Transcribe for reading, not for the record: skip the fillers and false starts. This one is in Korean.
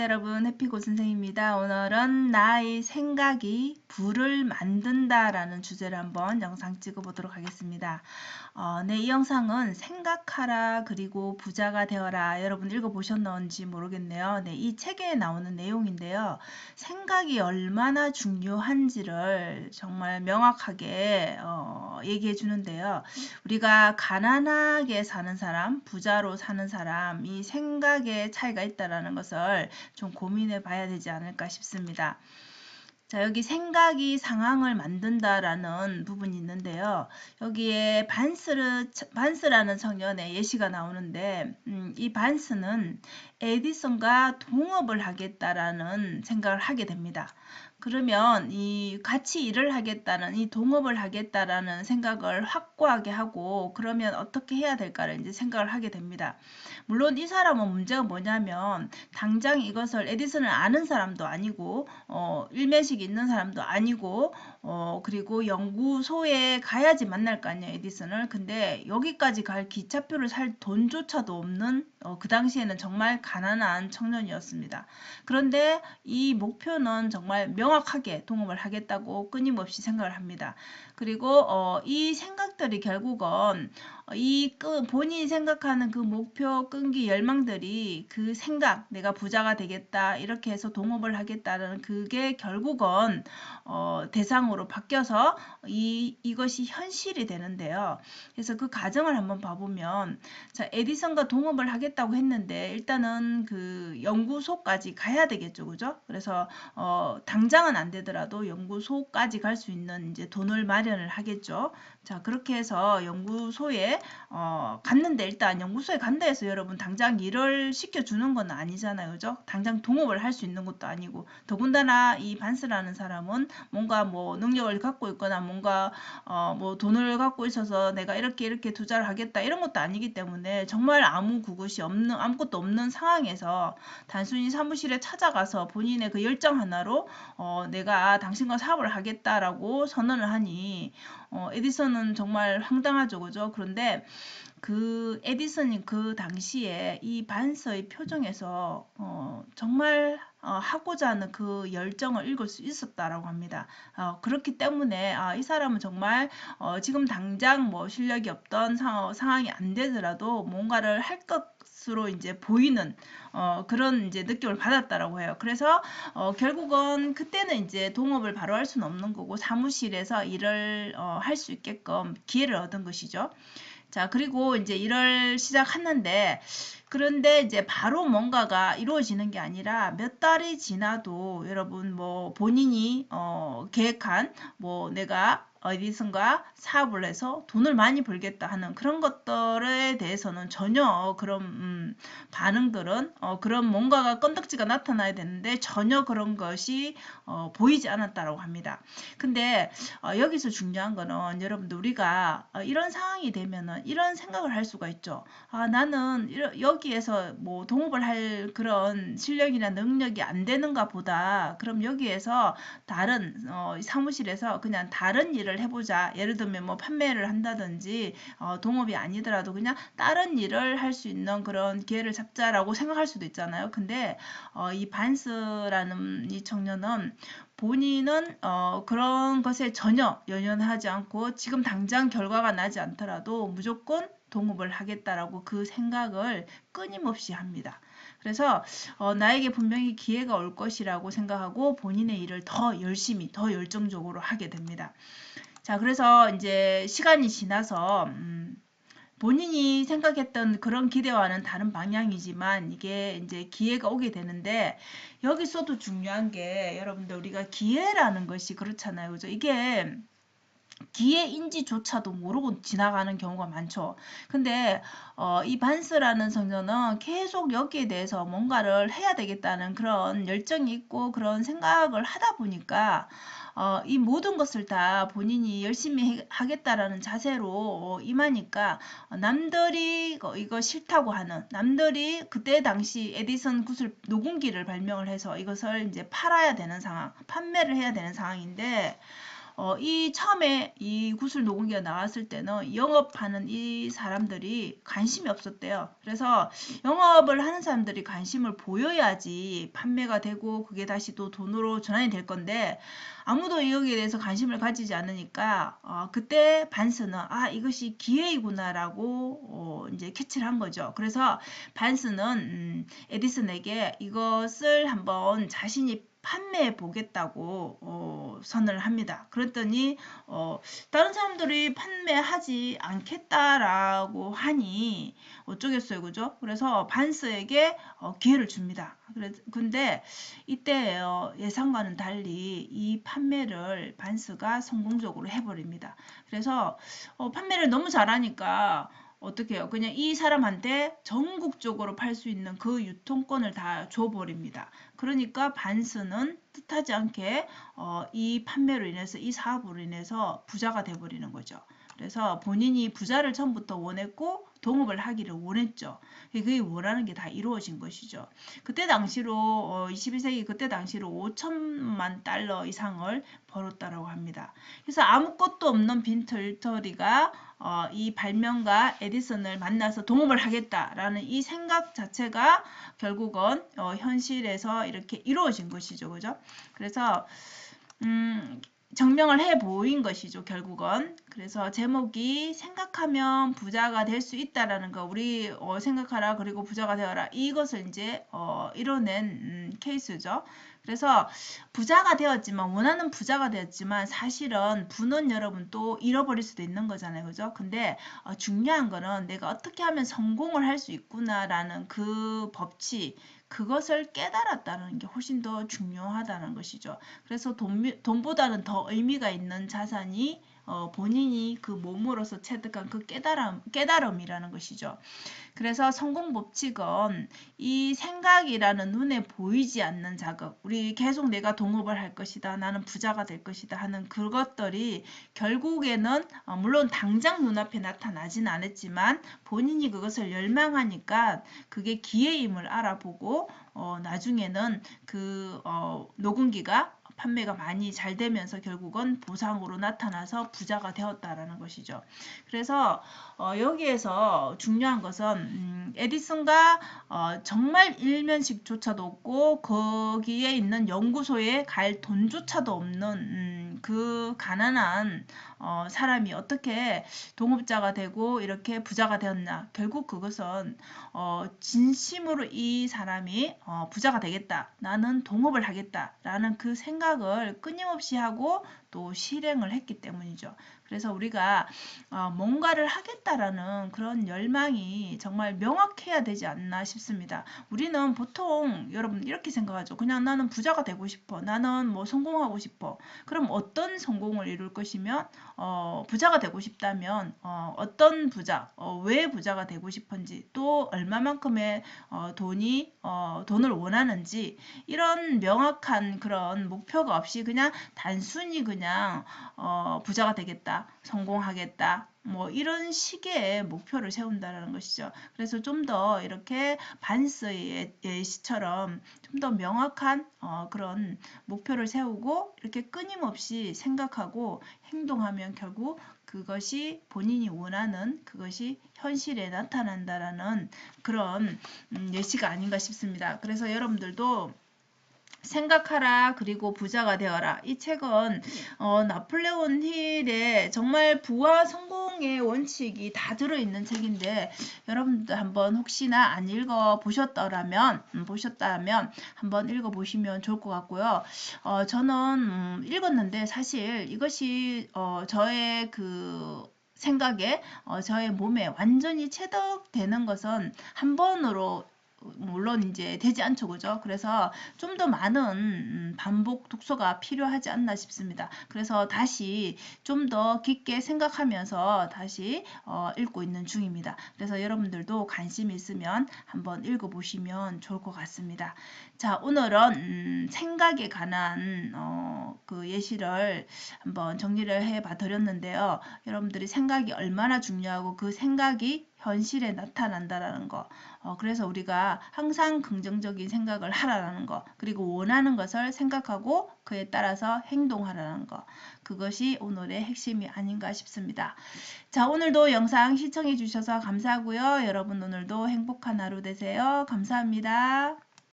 여러분, 해피고 선생입니다. 오늘은 나의 생각이 부를 만든다라는 주제로 한번 영상 찍어보도록 하겠습니다. 네, 이 영상은 생각하라 그리고 부자가 되어라. 여러분 읽어보셨는지 모르겠네요. 네, 이 책에 나오는 내용인데요. 생각이 얼마나 중요한지를 정말 명확하게 얘기해 주는데요. 우리가 가난하게 사는 사람, 부자로 사는 사람, 이 생각의 차이가 있다는 것을 좀 고민해 봐야 되지 않을까 싶습니다. 자, 여기 생각이 상황을 만든다라는 부분이 있는데요. 여기에 반스라는 청년의 예시가 나오는데, 이 반스는 에디슨과 동업을 하겠다라는 생각을 하게 됩니다. 그러면 이 같이 일을 하겠다는, 이 동업을 하겠다라는 생각을 확고하게 하고, 그러면 어떻게 해야 될까를 이제 생각을 하게 됩니다. 물론 이 사람은 문제가 뭐냐면 당장 이것을 에디슨을 아는 사람도 아니고 일면식이 있는 사람도 아니고 그리고 연구소에 가야지 만날 거 아니에요, 에디슨을. 근데 여기까지 갈 기차표를 살 돈조차도 없는 그 당시에는 정말 가난한 청년이었습니다. 그런데 이 목표는 정말 명확하게 동업을 하겠다고 끊임없이 생각을 합니다. 그리고 이 생각들이 결국은 본인이 생각하는 그 목표, 끈기, 열망들이 그 생각, 내가 부자가 되겠다, 이렇게 해서 동업을 하겠다는 그게 결국은 대상으로 바뀌어서 이것이 현실이 되는데요. 그래서 그 과정을 한번 봐보면, 자, 에디슨과 동업을 하겠다고 했는데 일단은 그 연구소까지 가야 되겠죠, 그죠? 그래서 당장은 안 되더라도 연구소까지 갈 수 있는 이제 돈을 마련을 하겠죠. 자, 그렇게 해서 연구소에 갔는데, 일단 연구소에 간다 해서 여러분 당장 일을 시켜주는 건 아니잖아요, 그죠? 당장 동업을 할 수 있는 것도 아니고, 더군다나 이 반스라는 사람은 뭔가 뭐 능력을 갖고 있거나 뭔가 뭐 돈을 갖고 있어서 내가 이렇게 투자를 하겠다 이런 것도 아니기 때문에 정말 아무것도 없는 상황에서 단순히 사무실에 찾아가서 본인의 그 열정 하나로 내가 당신과 사업을 하겠다라고 선언을 하니 에디슨은 정말 황당하죠, 그죠? 그런데 그 에디슨이 그 당시에 이 반스의 표정에서 정말 하고자 하는 그 열정을 읽을 수 있었다라고 합니다. 그렇기 때문에 이 사람은 정말 지금 당장 뭐 실력이 없던 상황이 안 되더라도 뭔가를 할 것으로 이제 보이는 그런 이제 느낌을 받았다라고 해요. 그래서 결국은 그때는 이제 동업을 바로 할 수는 없는 거고 사무실에서 일을 할 수 있게끔 기회를 얻은 것이죠. 자, 그리고 이제 일을 시작했는데, 그런데 이제 바로 뭔가가 이루어지는 게 아니라 몇 달이 지나도 여러분 뭐 본인이 계획한 뭐 내가 에디슨과 사업을 해서 돈을 많이 벌겠다 하는 그런 것들에 대해서는 전혀 그런 반응들은 그런 뭔가가 건덕지가 나타나야 되는데 전혀 그런 것이 보이지 않았다고 합니다. 근데 여기서 중요한 거는 여러분들 우리가 이런 상황이 되면은 이런 생각을 할 수가 있죠. 나는 여기에서 뭐 동업을 할 그런 실력이나 능력이 안 되는가 보다. 그럼 여기에서 다른 사무실에서 그냥 다른 일을 해보자. 예를 들면 뭐 판매를 한다든지 동업이 아니더라도 그냥 다른 일을 할 수 있는 그런 기회를 잡자라고 생각할 수도 있잖아요. 근데 이 반스라는 이 청년은 본인은 그런 것에 전혀 연연하지 않고 지금 당장 결과가 나지 않더라도 무조건 동업을 하겠다라고 그 생각을 끊임없이 합니다. 그래서 나에게 분명히 기회가 올 것이라고 생각하고 본인의 일을 더 열심히, 더 열정적으로 하게 됩니다. 자, 그래서 이제 시간이 지나서 본인이 생각했던 그런 기대와는 다른 방향이지만 이게 이제 기회가 오게 되는데, 여기서도 중요한 게 여러분들 우리가 기회라는 것이 그렇잖아요, 그죠? 이게 기회인지조차도 모르고 지나가는 경우가 많죠. 근데 이 반스라는 성녀는 계속 여기에 대해서 뭔가를 해야 되겠다는 그런 열정이 있고 그런 생각을 하다 보니까 이 모든 것을 다 본인이 열심히 하겠다라는 자세로 임하니까 남들이 이거 싫다고 하는, 남들이 그때 당시 에디슨 구슬 녹음기를 발명을 해서 이것을 이제 팔아야 되는 상황, 판매를 해야 되는 상황인데 이 처음에 이 구슬 녹음기가 나왔을 때는 영업하는 이 사람들이 관심이 없었대요. 그래서 영업을 하는 사람들이 관심을 보여야지 판매가 되고 그게 다시 또 돈으로 전환이 될 건데 아무도 여기에 대해서 관심을 가지지 않으니까 그때 반스는 이것이 기회이구나라고 이제 캐치를 한 거죠. 그래서 반스는 에디슨에게 이것을 한번 자신이 판매해 보겠다고 선을 합니다. 그랬더니 다른 사람들이 판매하지 않겠다라고 하니 어쩌겠어요, 그죠? 그래서 반스에게 기회를 줍니다. 근데 이때 예상과는 달리 이 판매를 반스가 성공적으로 해버립니다. 그래서 판매를 너무 잘하니까 어떻게 해요? 그냥 이 사람한테 전국적으로 팔 수 있는 그 유통권을 다 줘버립니다. 그러니까 반스는 뜻하지 않게 이 판매로 인해서 이 사업으로 인해서 부자가 돼버리는 거죠. 그래서 본인이 부자를 처음부터 원했고 동업을 하기를 원했죠. 그게 원하는 게 다 이루어진 것이죠. 그때 당시로 21세기 그때 당시로 5천만 달러 이상을 벌었다라고 합니다. 그래서 아무것도 없는 빈털터리가 이 발명가 에디슨을 만나서 동업을 하겠다라는 이 생각 자체가 결국은 현실에서 이렇게 이루어진 것이죠. 그죠? 그래서 증명을 해 보인 것이죠. 결국은. 그래서 제목이 생각하면 부자가 될 수 있다라는 거. 우리 생각하라 그리고 부자가 되어라. 이것을 이제 이뤄낸 케이스죠. 그래서 부자가 되었지만 원하는 부자가 되었지만 사실은 부는 여러분 또 잃어버릴 수도 있는 거잖아요. 그죠? 근데 중요한 거는 내가 어떻게 하면 성공을 할 수 있구나라는 그 법칙 그것을 깨달았다는 게 훨씬 더 중요하다는 것이죠. 그래서 돈보다는 더 의미가 있는 자산이 본인이 그 몸으로서 체득한 그 깨달음이라는 것이죠. 그래서 성공 법칙은 이 생각이라는 눈에 보이지 않는 자극, 우리 계속 내가 동업을 할 것이다, 나는 부자가 될 것이다 하는 그것들이 결국에는 물론 당장 눈앞에 나타나진 않았지만 본인이 그것을 열망하니까 그게 기회임을 알아보고 나중에는 그 녹음기가 판매가 많이 잘 되면서 결국은 보상으로 나타나서 부자가 되었다라는 것이죠. 그래서 여기에서 중요한 것은 에디슨가 정말 일면식조차도 없고 거기에 있는 연구소에 갈 돈조차도 없는 그 가난한 사람이 어떻게 동업자가 되고 이렇게 부자가 되었나. 결국 그것은 진심으로 이 사람이 부자가 되겠다. 나는 동업을 하겠다. 라는 그 생각을 끊임없이 하고 또 실행을 했기 때문이죠. 그래서 우리가 뭔가를 하겠다라는 그런 열망이 정말 명확해야 되지 않나 싶습니다. 우리는 보통 여러분 이렇게 생각하죠. 그냥 나는 부자가 되고 싶어. 나는 뭐 성공하고 싶어. 그럼 어떤 성공을 이룰 것이면 부자가 되고 싶다면 어떤 부자, 왜 부자가 되고 싶은지 또 얼마만큼의 돈을 원하는지 이런 명확한 그런 목표가 없이 그냥 단순히 그냥 부자가 되겠다, 성공하겠다, 뭐 이런 식의 목표를 세운다는 것이죠. 그래서 좀 더 이렇게 반스의 예시처럼 좀 더 명확한 그런 목표를 세우고 이렇게 끊임없이 생각하고 행동하면 결국 그것이 본인이 원하는 그것이 현실에 나타난다라는 그런 예시가 아닌가 싶습니다. 그래서 여러분들도 생각하라 그리고 부자가 되어라. 이 책은 나폴레온 힐의 정말 부와 성공의 원칙이 다 들어있는 책인데 여러분들 한번 혹시나 안 읽어 보셨다면 한번 읽어 보시면 좋을 것 같고요. 저는 읽었는데 사실 이것이 저의 그 생각에 저의 몸에 완전히 체득되는 것은 한 번으로 물론 이제 되지 않죠, 그죠? 그래서 좀 더 많은 반복 독서가 필요하지 않나 싶습니다. 그래서 다시 좀 더 깊게 생각하면서 다시 읽고 있는 중입니다. 그래서 여러분들도 관심 있으면 한번 읽어보시면 좋을 것 같습니다. 자, 오늘은 생각에 관한 그 예시를 한번 정리를 해봐 드렸는데요. 여러분들이 생각이 얼마나 중요하고 그 생각이 현실에 나타난다라는 거. 그래서 우리가 항상 긍정적인 생각을 하라는 거. 그리고 원하는 것을 생각하고 그에 따라서 행동하라는 거. 그것이 오늘의 핵심이 아닌가 싶습니다. 자, 오늘도 영상 시청해 주셔서 감사하고요. 여러분 오늘도 행복한 하루 되세요. 감사합니다.